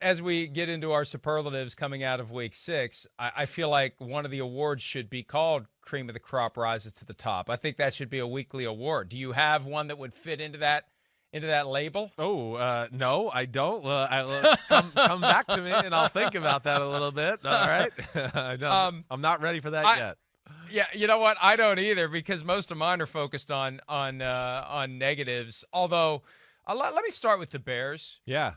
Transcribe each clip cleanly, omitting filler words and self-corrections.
as we get into our superlatives coming out of week 6, I feel like one of the awards should be called Cream of the Crop Rises to the Top. I think that should be a weekly award. Do you have one that would fit into that label? Oh, no, I don't. Come back to me, and I'll think about that a little bit. All right. I'm not ready for that yet. Yeah, you know what? I don't either, because most of mine are focused on negatives. Although, let me start with the Bears. Yeah.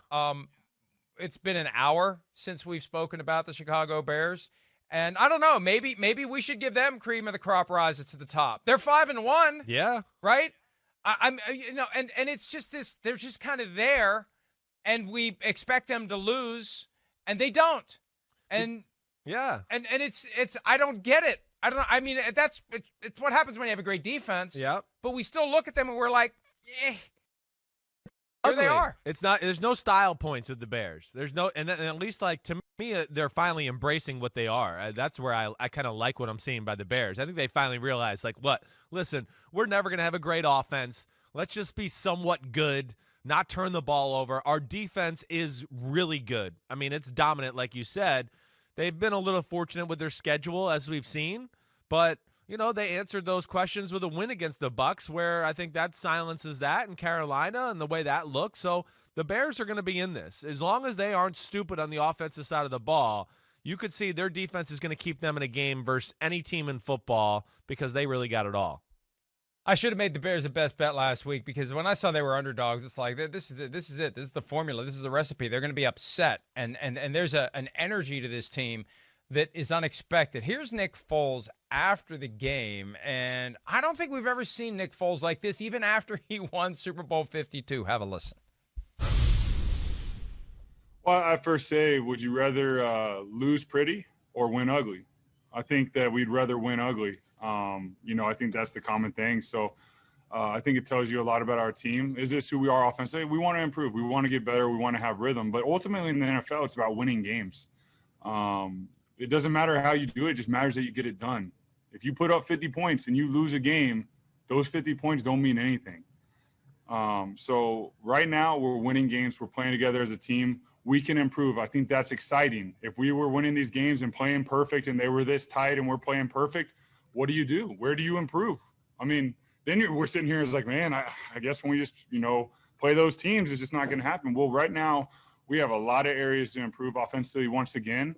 It's been an hour since we've spoken about the Chicago Bears, and I don't know. Maybe we should give them cream of the crop rises to the top. They're 5-1. Yeah. Right. I'm and it's just this. They're just kind of there, and we expect them to lose, and they don't. And yeah. And it's I don't get it. I mean, it's what happens when you have a great defense. Yeah. But we still look at them and we're like, here they are. It's not. There's no style points with the Bears. There's no, and at least like to me, they're finally embracing what they are. That's where I kind of like what I'm seeing by the Bears. I think they finally realized, like, what? Listen, we're never gonna have a great offense. Let's just be somewhat good, not turn the ball over. Our defense is really good. I mean, it's dominant, like you said. They've been a little fortunate with their schedule, as we've seen, but they answered those questions with a win against the Bucs, where I think that silences that in Carolina and the way that looks. So the Bears are going to be in this. As long as they aren't stupid on the offensive side of the ball, you could see their defense is going to keep them in a game versus any team in football, because they really got it all. I should have made the Bears the best bet last week, because when I saw they were underdogs, it's like, this is it. This is the formula. This is the recipe. They're going to be upset. And there's an energy to this team that is unexpected. Here's Nick Foles after the game, and I don't think we've ever seen Nick Foles like this, even after he won Super Bowl 52. Have a listen. Well, I first say, would you rather lose pretty or win ugly? I think that we'd rather win ugly. I think that's the common thing. So I think it tells you a lot about our team. Is this who we are offensively? We want to improve. We want to get better. We want to have rhythm. But ultimately in the NFL, it's about winning games. It doesn't matter how you do it. It just matters that you get it done. If you put up 50 points and you lose a game, those 50 points don't mean anything. So right now we're winning games. We're playing together as a team. We can improve. I think that's exciting. If we were winning these games and playing perfect and they were this tight and we're playing perfect, what do you do? Where do you improve? I mean, then we're sitting here as like, man, I guess when we just, play those teams, it's just not going to happen. Well, right now we have a lot of areas to improve offensively once again,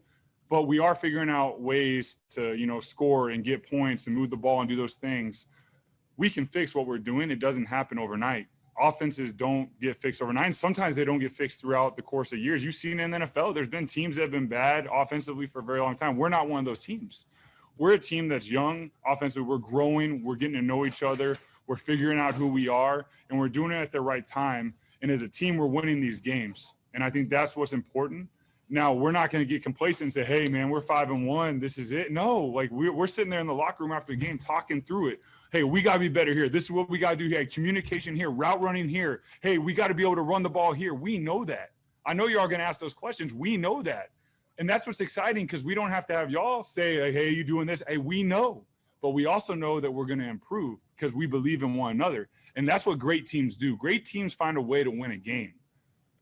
but we are figuring out ways to, score and get points and move the ball and do those things. We can fix what we're doing. It doesn't happen overnight. Offenses don't get fixed overnight. And sometimes they don't get fixed throughout the course of years. You've seen in the NFL, there's been teams that have been bad offensively for a very long time. We're not one of those teams. We're a team that's young offensively. We're growing. We're getting to know each other. We're figuring out who we are, and we're doing it at the right time. And as a team, we're winning these games. And I think that's what's important. Now, we're not going to get complacent and say, hey, man, we're 5-1. This is it. No, like we're sitting there in the locker room after the game talking through it. Hey, we got to be better here. This is what we got to do here. Communication here, route running here. Hey, we got to be able to run the ball here. We know that. I know you're all going to ask those questions. We know that. And that's what's exciting, because we don't have to have y'all say, like, hey, you doing this? Hey, we know. But we also know that we're going to improve because we believe in one another. And that's what great teams do. Great teams find a way to win a game.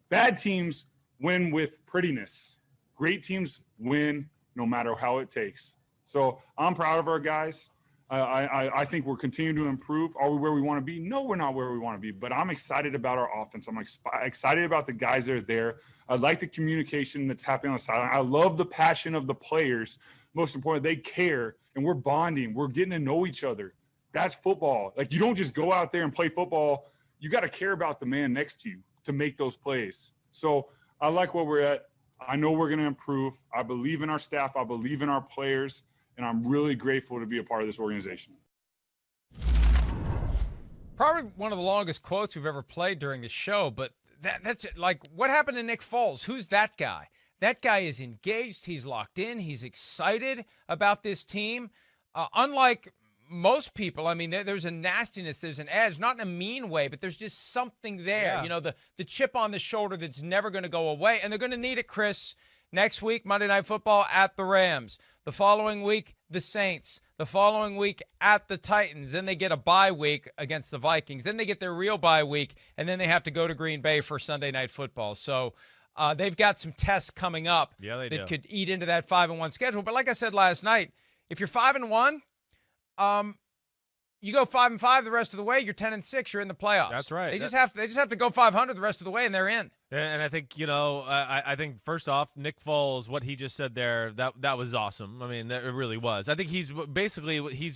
Bad teams win with prettiness. Great teams win no matter how it takes. So I'm proud of our guys. I think we're continuing to improve. Are we where we want to be? No, we're not where we want to be. But I'm excited about our offense. I'm excited about the guys that are there. I like the communication that's happening on the sideline. I love the passion of the players. Most important, they care, and we're bonding. We're getting to know each other. That's football. Like, you don't just go out there and play football. You got to care about the man next to you to make those plays. So I like where we're at. I know we're going to improve. I believe in our staff. I believe in our players, and I'm really grateful to be a part of this organization. Probably one of the longest quotes we've ever played during the show, but that's like, what happened to Nick Foles? Who's that guy? That guy is engaged. He's locked in. He's excited about this team. Unlike most people, I mean, there's a nastiness, there's an edge, not in a mean way, but there's just something there. Yeah. The chip on the shoulder that's never going to go away, and they're going to need it, Chris. Next week, Monday Night Football at the Rams. The following week, the Saints. The following week at the Titans. Then they get a bye week against the Vikings. Then they get their real bye week, and then they have to go to Green Bay for Sunday Night Football. So They've got some tests coming up that could eat into that 5-1 schedule. But like I said last night, if you're 5-1, you go 5-5 the rest of the way. You're 10-6. You're in the playoffs. That's right. They just have to go 500 the rest of the way, and they're in. And I think I think first off, Nick Foles, what he just said there, that was awesome. I mean, it really was. I think he's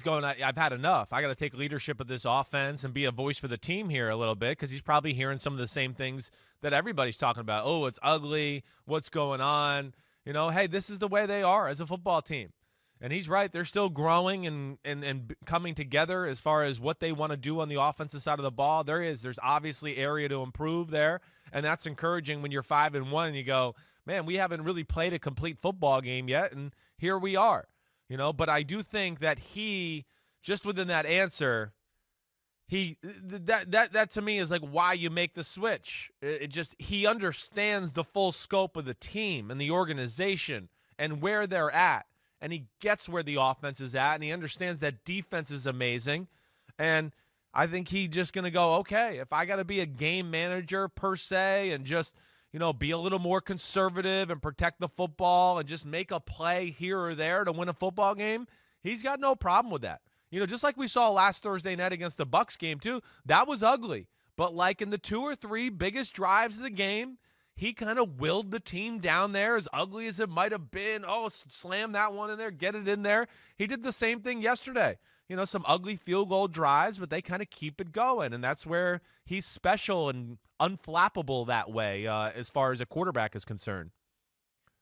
going. I've had enough. I got to take leadership of this offense and be a voice for the team here a little bit, because he's probably hearing some of the same things that everybody's talking about. Oh, it's ugly. What's going on? Hey, this is the way they are as a football team. And he's right. They're still growing and coming together as far as what they want to do on the offensive side of the ball. There's obviously area to improve there, and that's encouraging when you're 5-1 and you go, man, we haven't really played a complete football game yet, and here we are. But I do think that he, just within that answer, that to me is like why you make the switch. He understands the full scope of the team and the organization and where they're at. And he gets where the offense is at, and he understands that defense is amazing. And I think he's just going to go, okay, if I got to be a game manager per se and just, be a little more conservative and protect the football and just make a play here or there to win a football game, he's got no problem with that. Just like we saw last Thursday night against the Bucs game too, that was ugly. But like in the 2 or 3 biggest drives of the game, he kind of willed the team down there, as ugly as it might have been. Oh, slam that one in there, get it in there. He did the same thing yesterday. Some ugly field goal drives, but they kind of keep it going, and that's where he's special and unflappable that way as far as a quarterback is concerned.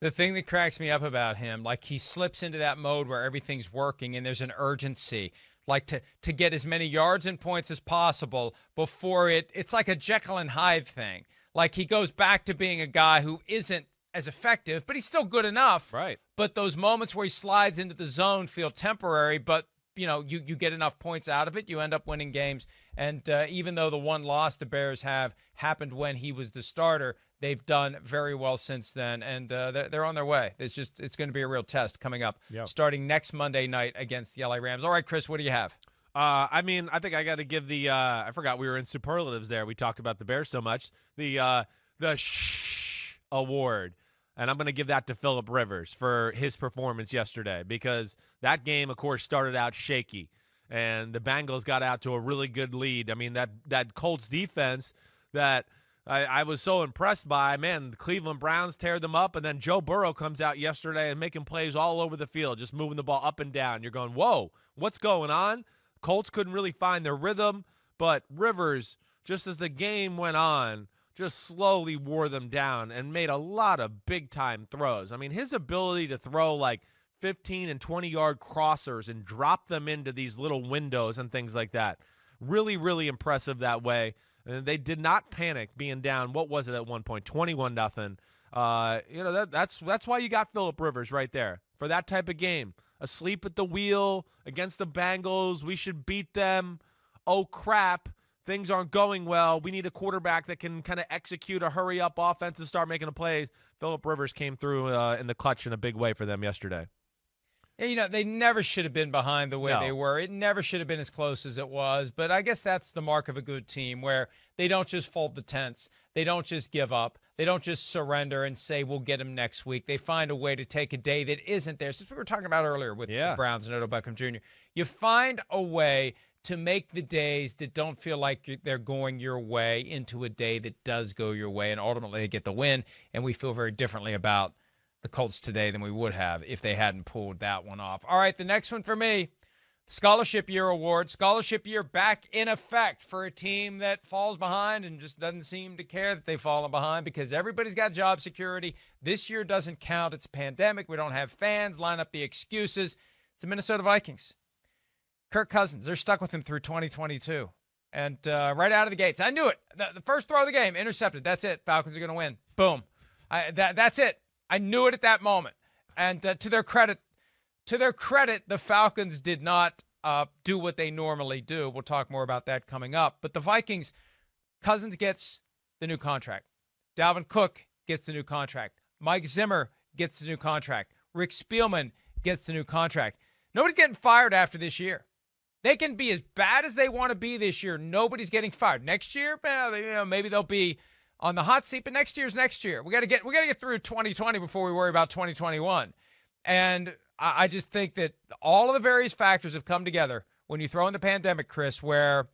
The thing that cracks me up about him, like he slips into that mode where everything's working and there's an urgency, like to get as many yards and points as possible before it's like a Jekyll and Hyde thing. Like he goes back to being a guy who isn't as effective, but he's still good enough. Right. But those moments where he slides into the zone feel temporary, but you get enough points out of it, you end up winning games. And even though the one loss the Bears have happened when he was the starter, they've done very well since then, and they're on their way. It's going to be a real test coming up, starting next Monday night against the LA Rams. All right, Chris, what do you have? I think I got to give the I forgot we were in superlatives there. We talked about the Bears so much. The shh award. And I'm going to give that to Phillip Rivers for his performance yesterday, because that game, of course, started out shaky, and the Bengals got out to a really good lead. I mean, that Colts defense that I was so impressed by, man, the Cleveland Browns tear them up, and then Joe Burrow comes out yesterday and making plays all over the field, just moving the ball up and down. You're going, whoa, what's going on? Colts couldn't really find their rhythm, but Rivers, just as the game went on, just slowly wore them down and made a lot of big-time throws. I mean, his ability to throw like 15 and 20-yard crossers and drop them into these little windows and things like that, really, really impressive that way. And they did not panic being down. What was it at one point? 21-0. That's why you got Phillip Rivers right there for that type of game. Asleep at the wheel against the Bengals. We should beat them. Oh, crap. Things aren't going well. We need a quarterback that can kind of execute a hurry-up offense and start making the plays. Phillip Rivers came through in the clutch in a big way for them yesterday. Yeah, they never should have been behind the way they were. It never should have been as close as it was. But I guess that's the mark of a good team, where they don't just fold the tents. They don't just give up. They don't just surrender and say, we'll get them next week. They find a way to take a day that isn't there. Since we were talking about earlier with the Browns and Odell Beckham Jr., you find a way to make the days that don't feel like they're going your way into a day that does go your way, and ultimately they get the win. And we feel very differently about the Colts today than we would have if they hadn't pulled that one off. All right, the next one for me, Scholarship Year Award. Scholarship Year back in effect for a team that falls behind and just doesn't seem to care that they've fallen behind, because everybody's got job security. This year doesn't count. It's a pandemic. We don't have fans. Line up the excuses. It's the Minnesota Vikings. Kirk Cousins, they're stuck with him through 2022. And right out of the gates, I knew it. The first throw of the game, intercepted. That's it. Falcons are going to win. Boom. That's it. I knew it at that moment. And to their credit, the Falcons did not do what they normally do. We'll talk more about that coming up. But the Vikings, Cousins gets the new contract. Dalvin Cook gets the new contract. Mike Zimmer gets the new contract. Rick Spielman gets the new contract. Nobody's getting fired after this year. They can be as bad as they want to be this year. Nobody's getting fired. Next year, maybe they'll be on the hot seat, but next year's next year. We got to get through 2020 before we worry about 2021. And I just think that all of the various factors have come together when you throw in the pandemic, Chris, where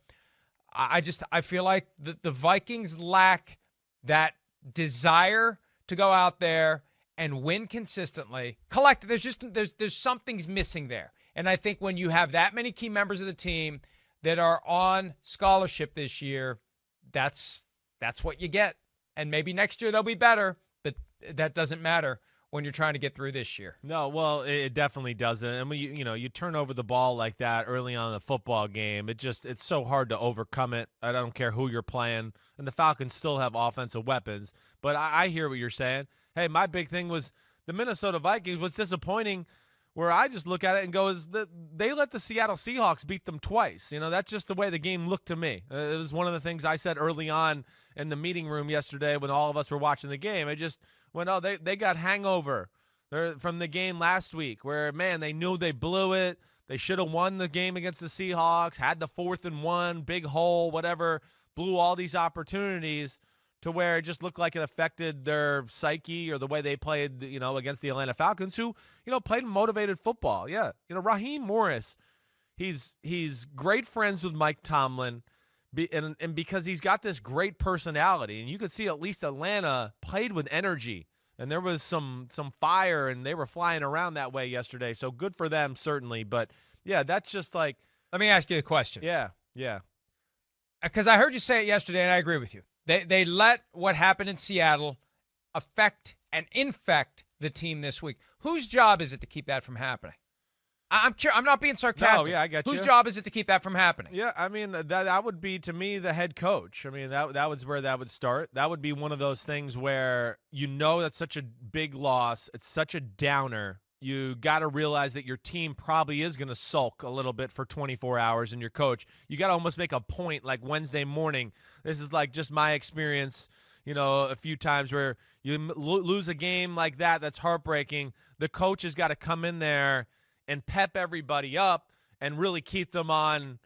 I feel like the Vikings lack that desire to go out there and win consistently. There's something's missing there. And I think when you have that many key members of the team that are on scholarship this year, that's what you get. And maybe next year they'll be better, but that doesn't matter when you're trying to get through this year. No, well, it definitely doesn't. And when you turn over the ball like that early on in the football game, it's so hard to overcome it. I don't care who you're playing. And the Falcons still have offensive weapons. But I hear what you're saying. Hey, my big thing was the Minnesota Vikings. What's disappointing, where I just look at it and go, is that they let the Seattle Seahawks beat them twice. That's just the way the game looked to me. It was one of the things I said early on in the meeting room yesterday when all of us were watching the game. I just went, oh, they got hangover from the game last week where, man, they knew they blew it. They should have won the game against the Seahawks, had the 4th and 1, big hole, whatever, blew all these opportunities to where it just looked like it affected their psyche or the way they played, against the Atlanta Falcons, who, played motivated football. Yeah. Raheem Morris, he's great friends with Mike Tomlin, and because he's got this great personality, and you could see at least Atlanta played with energy, and there was some fire, and they were flying around that way yesterday. So good for them, certainly. But, yeah, that's just like. Let me ask you a question. Yeah. Because I heard you say it yesterday, and I agree with you. They let what happened in Seattle affect and infect the team this week. Whose job is it to keep that from happening? I'm not being sarcastic. No, yeah, I got you. Whose job is it to keep that from happening? Yeah, I mean, that would be, to me, the head coach. I mean, that was where that would start. That would be one of those things where that's such a big loss. It's such a downer. You got to realize that your team probably is going to sulk a little bit for 24 hours, and your coach, you got to almost make a point like Wednesday morning. This is like just my experience, a few times where you lose a game like that that's heartbreaking. The coach has got to come in there and pep everybody up and really keep them on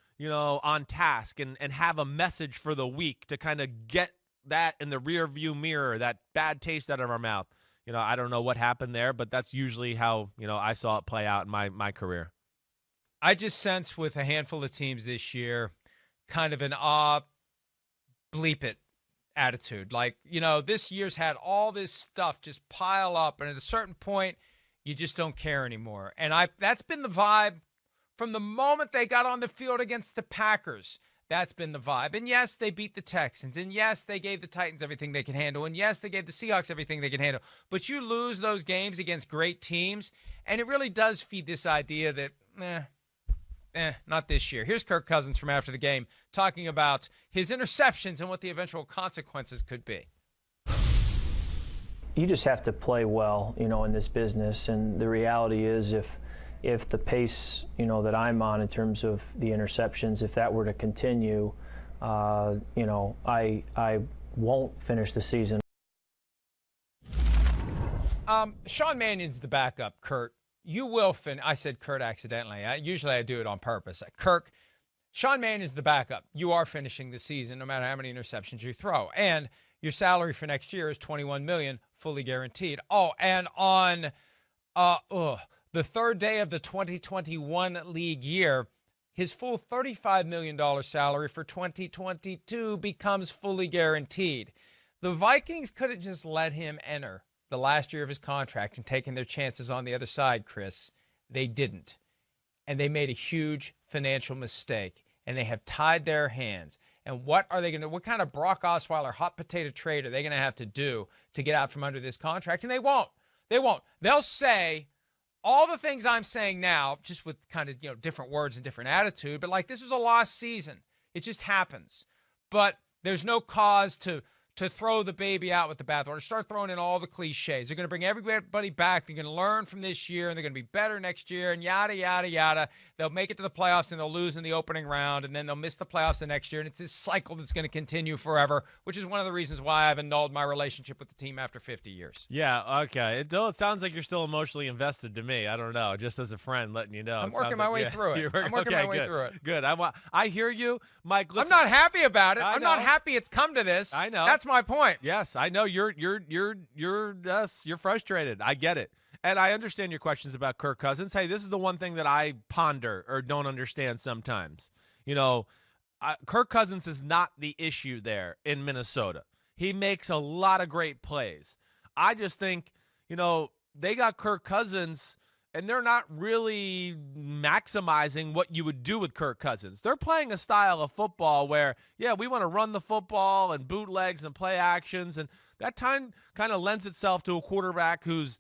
task and have a message for the week to kind of get that in the rear view mirror, that bad taste out of our mouth. I don't know what happened there, but that's usually how, I saw it play out in my career. I just sense with a handful of teams this year kind of an bleep it attitude. Like, this year's had all this stuff just pile up, and at a certain point, you just don't care anymore. And that's been the vibe from the moment they got on the field against the Packers. That's been the vibe. And yes, they beat the Texans. And yes, they gave the Titans everything they could handle. And yes, they gave the Seahawks everything they could handle. But you lose those games against great teams, and it really does feed this idea that, not this year. Here's Kirk Cousins from after the game talking about his interceptions and what the eventual consequences could be. You just have to play well, in this business. And the reality is if the pace, that I'm on in terms of the interceptions, if that were to continue, I won't finish the season. Sean Mannion's the backup, Kurt. You will I said Kurt accidentally. Usually I do it on purpose. Kirk, Sean Mannion's the backup. You are finishing the season no matter how many interceptions you throw. And your salary for next year is $21 million, fully guaranteed. Oh, and on the third day of the 2021 league year, his full $35 million salary for 2022 becomes fully guaranteed. The Vikings could have just let him enter the last year of his contract and taken their chances on the other side, Chris. They didn't. And they made a huge financial mistake, and they have tied their hands. And what kind of Brock Osweiler hot potato trade are they going to have to do to get out from under this contract? And they won't. They'll say all the things I'm saying now, just with kind of, different words and different attitude, but like, this is a lost season. It just happens. But there's no cause to throw the baby out with the bathwater, start throwing in all the cliches. They're going to bring everybody back. They're going to learn from this year, and they're going to be better next year, and yada, yada, yada. They'll make it to the playoffs, and they'll lose in the opening round, and then they'll miss the playoffs the next year, and it's this cycle that's going to continue forever, which is one of the reasons why I've annulled my relationship with the team after 50 years. Yeah, okay. It sounds like you're still emotionally invested to me. I don't know, just as a friend letting you know. I'm working my way through it. I'm working my way through it. Good. I hear you, Mike. Listen, I'm not happy about it. I'm know. not happy it's come to this. I know. That's my point. Yes, I know you're frustrated. I get it. And I understand your questions about Kirk Cousins. Hey, this is the one thing that I ponder or don't understand sometimes. Kirk Cousins is not the issue there in Minnesota. He makes a lot of great plays. I just think, they got Kirk Cousins, and they're not really maximizing what you would do with Kirk Cousins. They're playing a style of football where, we want to run the football and bootlegs and play actions, and that kind of lends itself to a quarterback who's,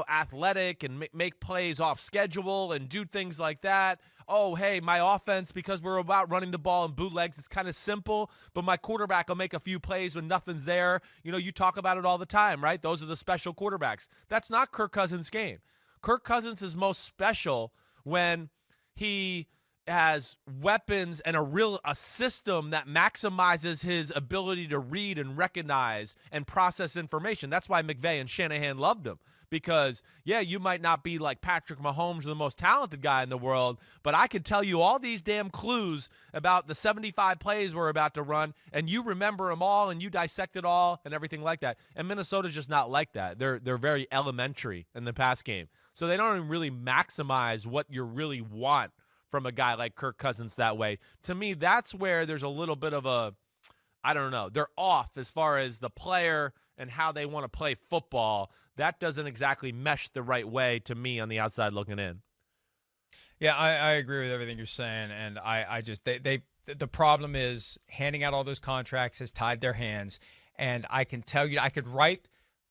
athletic and make plays off schedule and do things like that. Oh, hey, my offense, because we're about running the ball and bootlegs, it's kind of simple, but my quarterback will make a few plays when nothing's there. You talk about it all the time, right? Those are the special quarterbacks. That's not Kirk Cousins' game. Kirk Cousins is most special when he has weapons and a system that maximizes his ability to read and recognize and process information. That's why McVay and Shanahan loved him. Because, you might not be like Patrick Mahomes, the most talented guy in the world, but I could tell you all these damn clues about the 75 plays we're about to run, and you remember them all, and you dissect it all, and everything like that. And Minnesota's just not like that. They're very elementary in the pass game. So they don't even really maximize what you really want from a guy like Kirk Cousins that way. To me, that's where there's a little bit of I don't know. They're off as far as the player and how they want to play football. That doesn't exactly mesh the right way to me on the outside looking in. Yeah, I agree with everything you're saying, and I just the problem is handing out all those contracts has tied their hands, and I can tell you I could write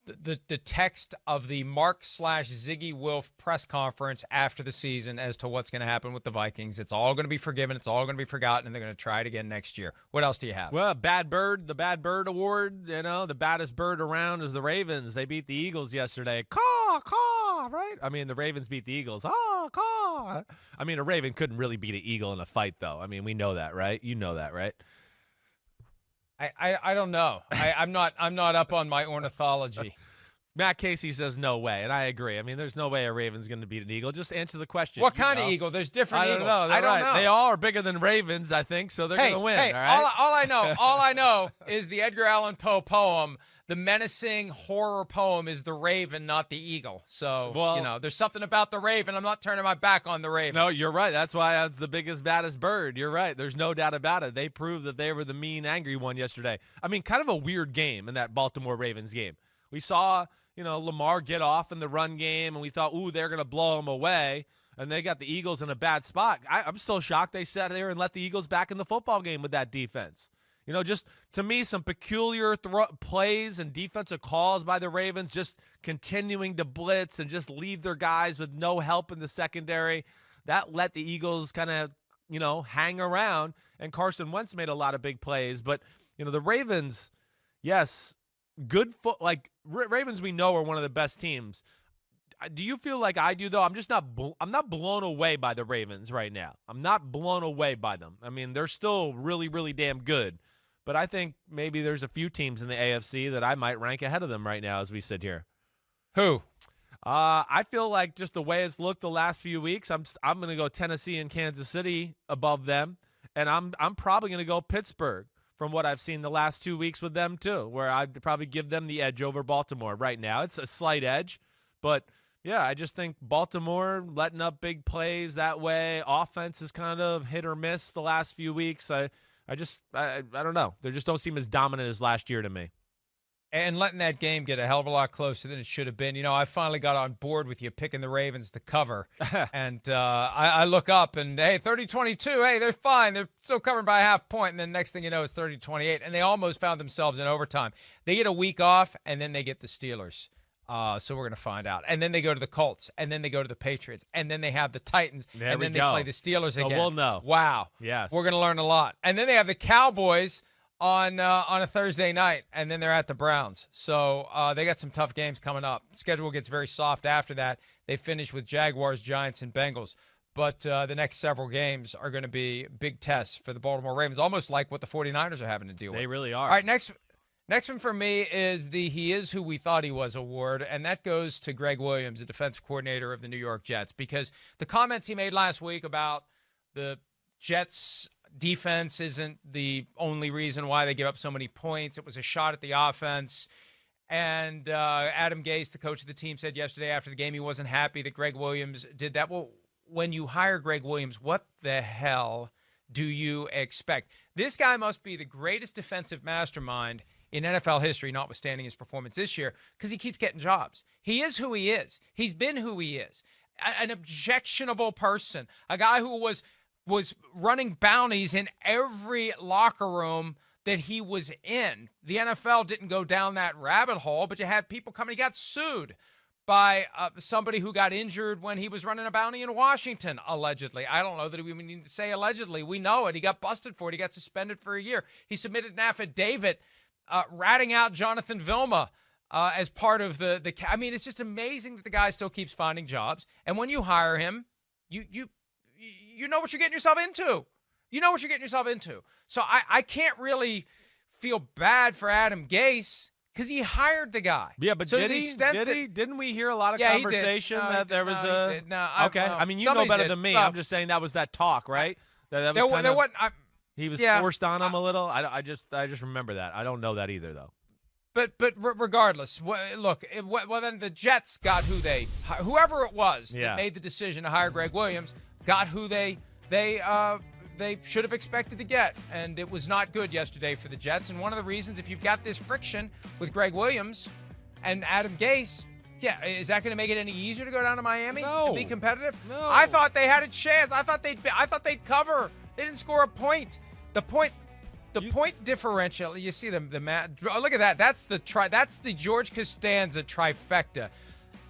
the text of the Mark/Ziggy Wilf press conference after the season as to what's going to happen with the Vikings. It's all going to be forgiven. It's all going to be forgotten, and they're going to try it again next year. What else do you have? Well, the Bad Bird Award, the baddest bird around is the Ravens. They beat the Eagles yesterday. Caw, caw, right? I mean, the Ravens beat the Eagles. Caw. I mean, a Raven couldn't really beat an Eagle in a fight, though. I mean, we know that, right? You know that, right? I don't know. I'm not up on my ornithology. Matt Casey says no way, and I agree. I mean, there's no way a Raven's going to beat an eagle. Just answer the question. What kind of eagle? There's different eagles. I don't know. They all are bigger than ravens, I think, so they're going to win. Hey, all right? all I know is the Edgar Allan Poe poem. The menacing horror poem is the raven, not the eagle. So, there's something about the raven. I'm not turning my back on the raven. No, you're right. That's why it's the biggest, baddest bird. You're right. There's no doubt about it. They proved that they were the mean, angry one yesterday. I mean, kind of a weird game in that Baltimore Ravens game. We saw, Lamar get off in the run game, and we thought, they're going to blow him away. And they got the Eagles in a bad spot. I'm still shocked they sat there and let the Eagles back in the football game with that defense. Just to me, some peculiar plays and defensive calls by the Ravens, just continuing to blitz and just leave their guys with no help in the secondary. That let the Eagles kind of, hang around. And Carson Wentz made a lot of big plays. But, the Ravens, yes, good Ravens we know are one of the best teams. Do you feel like I do, though? I'm not blown away by the Ravens right now. I'm not blown away by them. I mean, they're still really, really damn good. But I think maybe there's a few teams in the AFC that I might rank ahead of them right now as we sit here. Who? I feel like just the way it's looked the last few weeks, I'm going to go Tennessee and Kansas City above them, and I'm probably going to go Pittsburgh from what I've seen the last 2 weeks with them too, where I'd probably give them the edge over Baltimore right now. It's a slight edge, but yeah, I just think Baltimore letting up big plays that way. Offense is kind of hit or miss the last few weeks. I don't know. They just don't seem as dominant as last year to me. And letting that game get a hell of a lot closer than it should have been. I finally got on board with you picking the Ravens to cover. And I look up and, hey, 30-22, hey, they're fine. They're still covering by a half point. And then next thing you know, it's 30-28. And they almost found themselves in overtime. They get a week off, and then they get the Steelers. So we're going to find out. And then they go to the Colts, and then they go to the Patriots, and then they have the Titans, and then they play the Steelers again. We'll know. Wow. Yes. We're going to learn a lot. And then they have the Cowboys on a Thursday night, and then they're at the Browns. So they got some tough games coming up. Schedule gets very soft after that. They finish with Jaguars, Giants, and Bengals. But the next several games are going to be big tests for the Baltimore Ravens, almost like what the 49ers are having to deal with. They really are. All right, Next one for me is the He Is Who We Thought He Was award, and that goes to Greg Williams, the defensive coordinator of the New York Jets, because the comments he made last week about the Jets defense isn't the only reason why they give up so many points. It was a shot at the offense. And Adam Gase, the coach of the team, said yesterday after the game he wasn't happy that Greg Williams did that. Well, when you hire Greg Williams, what the hell do you expect? This guy must be the greatest defensive mastermind in NFL history, notwithstanding his performance this year, because he keeps getting jobs. He is who he is. He's been who he is. An objectionable person, a guy who was running bounties in every locker room that he was in. The NFL didn't go down that rabbit hole, but you had people coming. He got sued by somebody who got injured when he was running a bounty in Washington, allegedly. I don't know that we need to say allegedly. We know it. He got busted for it. He got suspended for a year. He submitted an affidavit ratting out Jonathan Vilma as part of the. I mean, it's just amazing that the guy still keeps finding jobs. And when you hire him, you know what you're getting yourself into. You know what you're getting yourself into. So I can't really feel bad for Adam Gase because he hired the guy. Yeah, but so did he? Didn't we hear a lot of conversation that there was a? No, okay. I mean, you know better than me. I'm just saying that was that talk, right? That was kind of, he was forced on him a little. I just remember that. I don't know that either, though. But regardless, look. Well, then the Jets got whoever it was that made the decision to hire Greg Williams got who they should have expected to get, and it was not good yesterday for the Jets. And one of the reasons, if you've got this friction with Greg Williams and Adam Gase, is that going to make it any easier to go down to Miami and be competitive? No. I thought they had a chance. I thought they'd cover. They didn't score a point. The point differential. You see the look at that. That's the George Costanza trifecta.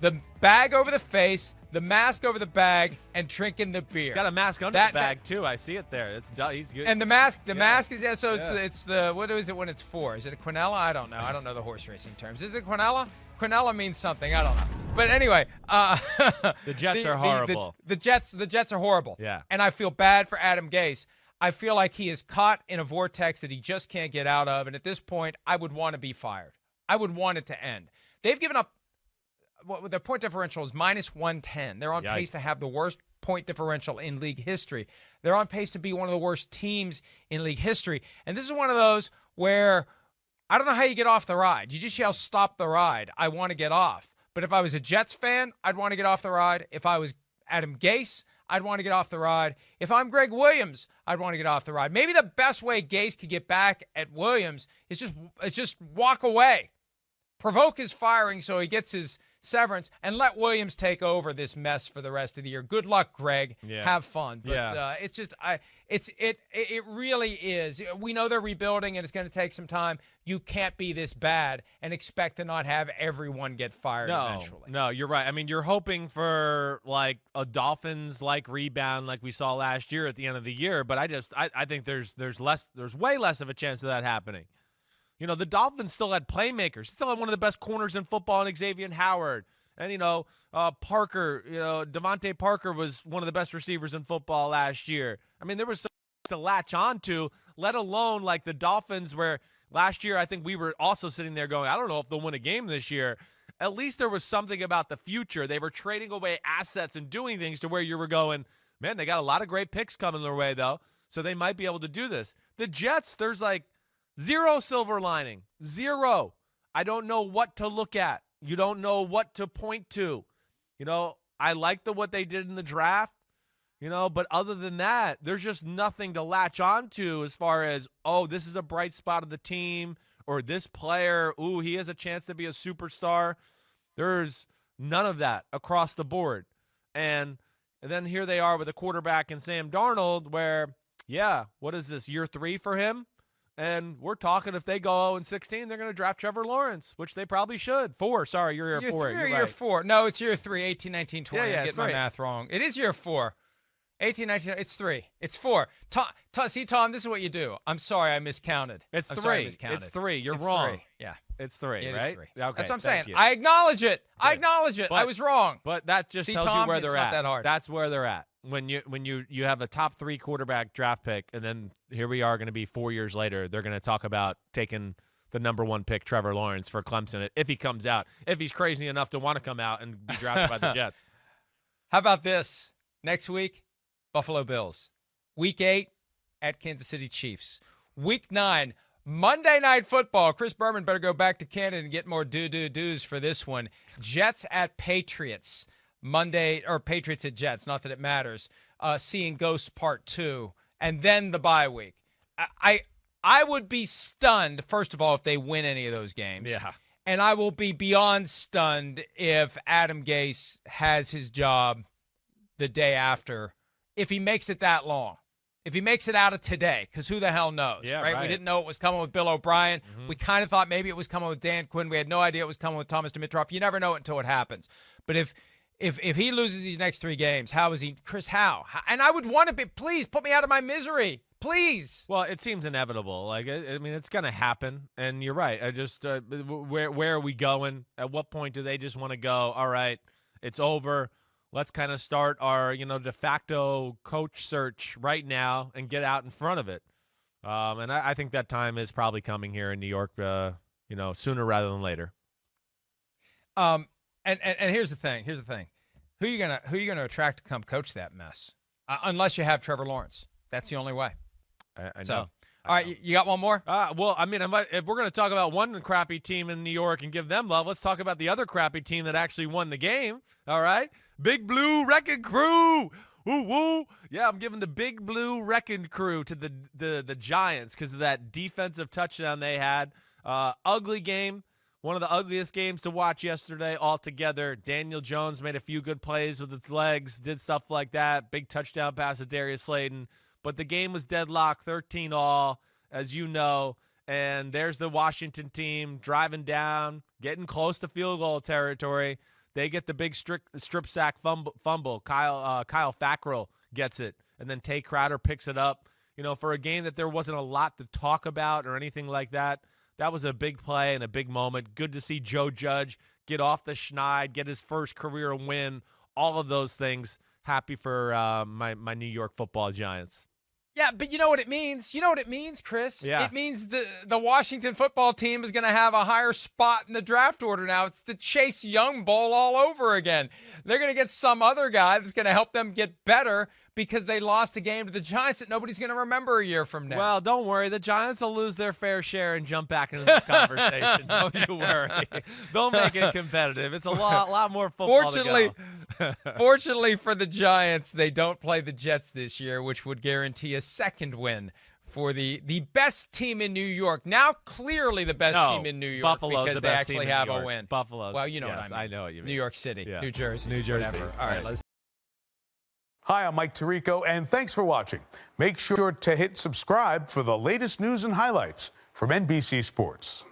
The bag over the face, the mask over the bag, and drinking the beer. Got a mask under the bag too. I see it there. He's good. And the mask is it's the what is it when it's for? Is it a quinella? I don't know. I don't know the horse racing terms. Is it quinella? Quinella means something. I don't know. But anyway, the Jets are horrible. The Jets are horrible. Yeah. And I feel bad for Adam Gase. I feel like he is caught in a vortex that he just can't get out of. And at this point, I would want to be fired. I would want it to end. They've given up. Their point differential is -110. They're on pace to have the worst point differential in league history. They're on pace to be one of the worst teams in league history. And this is one of those where I don't know how you get off the ride. You just yell, "Stop the ride. I want to get off." But if I was a Jets fan, I'd want to get off the ride. If I was Adam Gase, I'd want to get off the ride. If I'm Greg Williams, I'd want to get off the ride. Maybe the best way Gase could get back at Williams is just walk away. Provoke his firing so he gets his severance and let Williams take over this mess for the rest of the year. Good luck, Greg. Yeah. Have fun. But it's just it really is. We know they're rebuilding and it's going to take some time. You can't be this bad and expect to not have everyone get fired eventually. No, you're right. I mean, you're hoping for like a Dolphins-like rebound like we saw last year at the end of the year, but I think there's way less of a chance of that happening. You know, the Dolphins still had playmakers, still had one of the best corners in football in Xavier Howard. And, Parker, Devontae Parker was one of the best receivers in football last year. I mean, there was something to latch on to, let alone like the Dolphins where last year I think we were also sitting there going, I don't know if they'll win a game this year. At least there was something about the future. They were trading away assets and doing things to where you were going, man, they got a lot of great picks coming their way, though, so they might be able to do this. The Jets, there's like zero silver lining. Zero. I don't know what to look at. You don't know what to point to. I like what they did in the draft, but other than that, there's just nothing to latch on to as far as, this is a bright spot of the team, or this player, he has a chance to be a superstar. There's none of that across the board. And then here they are with a quarterback in Sam Darnold where, what is this, year 3 for him? And we're talking if they go 0-16, they're going to draft Trevor Lawrence, which they probably should. 4, sorry, you're year 4. You're year 4. No, it's year 3, 18, 19, 20. Yeah, I'm getting my math wrong. It is year 4. 18, 19, it's 3. It's 4. Tom, this is what you do. I'm sorry, I miscounted. It's 3. Sorry, I miscounted. It's 3. You're it's wrong. 3. Yeah. It's 3, it right? Is 3. Okay, that's what I'm saying. you. I acknowledge it. Good. I acknowledge it. I was wrong. But that just tells Tom, you where they're it's at. Not that hard. That's where they're at. When you have a top 3 quarterback draft pick, and then here we are going to be 4 years later, they're going to talk about taking the number 1 pick, Trevor Lawrence, for Clemson, if he comes out, if he's crazy enough to want to come out and be drafted by the Jets. How about this? Next week, Buffalo Bills. Week 8, at Kansas City Chiefs. Week 9, Monday Night Football. Chris Berman better go back to Canada and get more do's for this one. Jets at Patriots. Monday, or Patriots at Jets, not that it matters. Seeing Ghosts Part 2. And then the bye week. I would be stunned, first of all, if they win any of those games. Yeah. And I will be beyond stunned if Adam Gase has his job the day after, if he makes it that long. If he makes it out of today, because who the hell knows, right? We didn't know it was coming with Bill O'Brien. Mm-hmm. We kind of thought maybe it was coming with Dan Quinn. We had no idea it was coming with Thomas Dimitroff. You never know it until it happens. But if he loses these next 3 games, how is he, Chris, how? And I would want to be, please put me out of my misery. Please. Well, it seems inevitable. Like, I mean, it's going to happen. And you're right. I just, where are we going? At what point do they just want to go, all right, it's over. Let's kind of start our, de facto coach search right now and get out in front of it. And I think that time is probably coming here in New York, sooner rather than later. And here's the thing. Who you gonna attract to come coach that mess? Unless you have Trevor Lawrence. That's the only way. I know. All right, you got one more? Well, I mean, if we're going to talk about one crappy team in New York and give them love, let's talk about the other crappy team that actually won the game. All right? Big Blue Wrecking Crew. Woo, woo. Yeah, I'm giving the Big Blue Wrecking Crew to the Giants because of that defensive touchdown they had. Ugly game. One of the ugliest games to watch yesterday altogether. Daniel Jones made a few good plays with his legs, did stuff like that. Big touchdown pass to Darius Slayton. But the game was deadlocked, 13-all, as you know. And there's the Washington team driving down, getting close to field goal territory. They get the big strip sack fumble. Kyle Fackrell gets it. And then Tay Crowder picks it up. For a game that there wasn't a lot to talk about or anything like that, that was a big play and a big moment. Good to see Joe Judge get off the schneid, get his first career win, all of those things. Happy for my New York football Giants. Yeah, but you know what it means? You know what it means, Chris? Yeah. It means the Washington football team is going to have a higher spot in the draft order now. It's the Chase Young Bowl all over again. They're going to get some other guy that's going to help them get better because they lost a game to the Giants that nobody's going to remember a year from now. Well, don't worry. The Giants will lose their fair share and jump back into this conversation. Don't you worry. They'll make it competitive. It's a lot more football to go. Fortunately for the Giants, they don't play the Jets this year, which would guarantee a second win for the best team in New York. Now clearly the best team in New York Buffalo's because the they best actually team in have New York. a win. Buffalo's. Well, you know yes, what I mean. I know what you mean. New York City, yeah. New Jersey, whatever. All right, let's. Hi, I'm Mike Tirico, and thanks for watching. Make sure to hit subscribe for the latest news and highlights from NBC Sports.